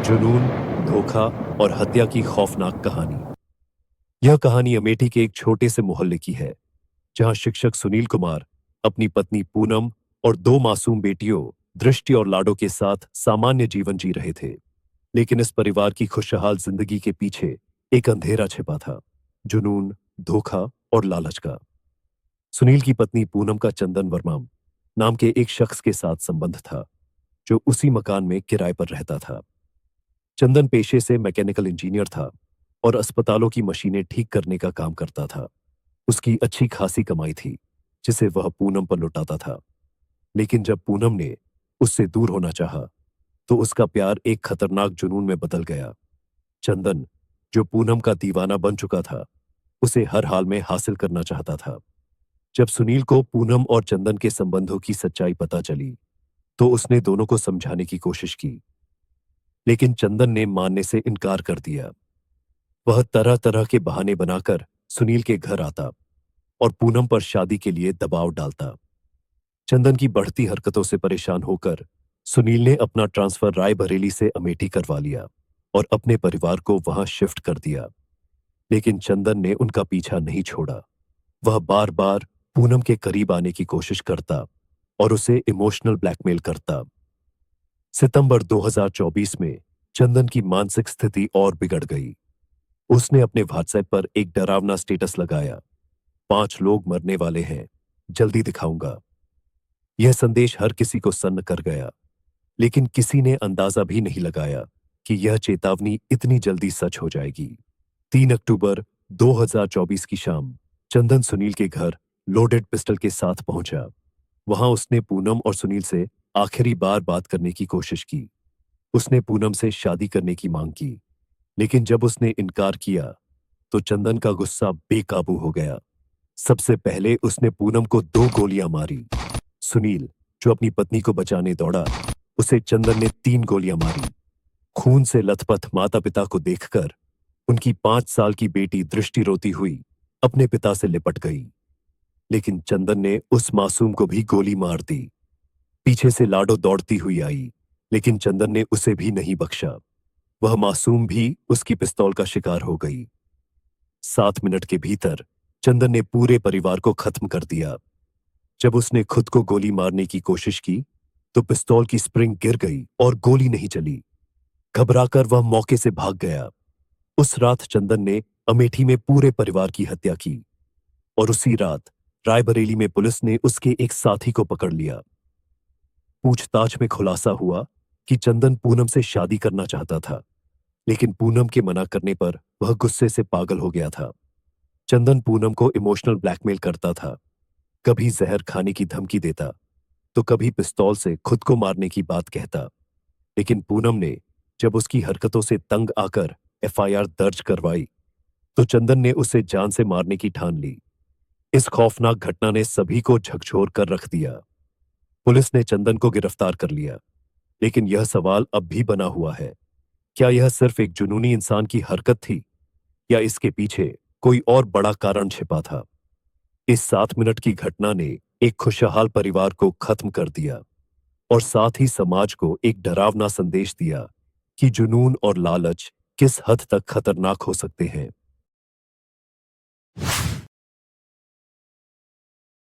जुनून, धोखा और हत्या की खौफनाक कहानी। यह कहानी अमेठी के एक छोटे से मोहल्ले की है, जहां शिक्षक सुनील कुमार अपनी पत्नी पूनम और दो मासूम बेटियों दृष्टि और लाडो के साथ सामान्य जीवन जी रहे थे। लेकिन इस परिवार की खुशहाल जिंदगी के पीछे एक अंधेरा छिपा था, जुनून, धोखा और लालच का। सुनील की पत्नी पूनम का चंदन वर्मा नाम के एक शख्स के साथ संबंध था, जो उसी मकान में किराए पर रहता था। चंदन पेशे से मैकेनिकल इंजीनियर था और अस्पतालों की मशीनें ठीक करने का काम करता था। उसकी अच्छी खासी कमाई थी, जिसे वह पूनम पर लुटाता था। लेकिन जब पूनम ने उससे दूर होना चाहा, तो उसका प्यार एक खतरनाक जुनून में बदल गया। चंदन, जो पूनम का दीवाना बन चुका था, उसे हर हाल में हासिल करना चाहता था। जब सुनील को पूनम और चंदन के संबंधों की सच्चाई पता चली, तो उसने दोनों को समझाने की कोशिश की, लेकिन चंदन ने मानने से इनकार कर दिया। वह तरह तरह के बहाने बनाकर सुनील के घर आता और पूनम पर शादी के लिए दबाव डालता। चंदन की बढ़ती हरकतों से परेशान होकर सुनील ने अपना ट्रांसफर रायबरेली से अमेठी करवा लिया और अपने परिवार को वहां शिफ्ट कर दिया। लेकिन चंदन ने उनका पीछा नहीं छोड़ा। वह बार बार पूनम के करीब आने की कोशिश करता और उसे इमोशनल ब्लैकमेल करता। सितंबर 2024 में चंदन की मानसिक स्थिति और बिगड़ गई। उसने अपने व्हाट्सएप पर एक डरावना स्टेटस लगाया, 5 लोग मरने वाले हैं, जल्दी दिखाऊंगा। यह संदेश हर किसी को सन्न कर गया, लेकिन किसी ने अंदाजा भी नहीं लगाया कि यह चेतावनी इतनी जल्दी सच हो जाएगी। 3 अक्टूबर 2024 की शाम चंदन सुनील के घर लोडेड पिस्टल के साथ पहुंचा। वहां उसने पूनम और सुनील से आखिरी बार बात करने की कोशिश की। उसने पूनम से शादी करने की मांग की, लेकिन जब उसने इनकार किया, तो चंदन का गुस्सा बेकाबू हो गया। सबसे पहले उसने पूनम को 2 गोलियां मारी। सुनील, जो अपनी पत्नी को बचाने दौड़ा, उसे चंदन ने 3 गोलियां मारी। खून से लथपथ माता पिता को देखकर उनकी 5 साल की बेटी दृष्टि रोती हुई अपने पिता से लिपट गई। लेकिन चंदन ने उस मासूम को भी गोली मार दी। पीछे से लाडो दौड़ती हुई आई, लेकिन चंदन ने उसे भी नहीं बख्शा। वह मासूम भी उसकी पिस्तौल का शिकार हो गई। 7 मिनट के भीतर चंदन ने पूरे परिवार को खत्म कर दिया। जब उसने खुद को गोली मारने की कोशिश की, तो पिस्तौल की स्प्रिंग गिर गई और गोली नहीं चली। घबराकर वह मौके से भाग गया। उस रात चंदन ने अमेठी में पूरे परिवार की हत्या की और उसी रात रायबरेली में पुलिस ने उसके एक साथी को पकड़ लिया। पूछताछ में खुलासा हुआ कि चंदन पूनम से शादी करना चाहता था, लेकिन पूनम के मना करने पर वह गुस्से से पागल हो गया था। चंदन पूनम को इमोशनल ब्लैकमेल करता था। कभी जहर खाने की धमकी देता, तो कभी पिस्तौल से खुद को मारने की बात कहता। लेकिन पूनम ने जब उसकी हरकतों से तंग आकर एफआईआर दर्ज करवाई, तो चंदन ने उसे जान से मारने की ठान ली। इस खौफनाक घटना ने सभी को झकझोर कर रख दिया। पुलिस ने चंदन को गिरफ्तार कर लिया, लेकिन यह सवाल अब भी बना हुआ है, क्या यह सिर्फ एक जुनूनी इंसान की हरकत थी, या इसके पीछे कोई और बड़ा कारण छिपा था? इस 7 मिनट की घटना ने एक खुशहाल परिवार को खत्म कर दिया और साथ ही समाज को एक डरावना संदेश दिया कि जुनून और लालच किस हद तक खतरनाक हो सकते हैं।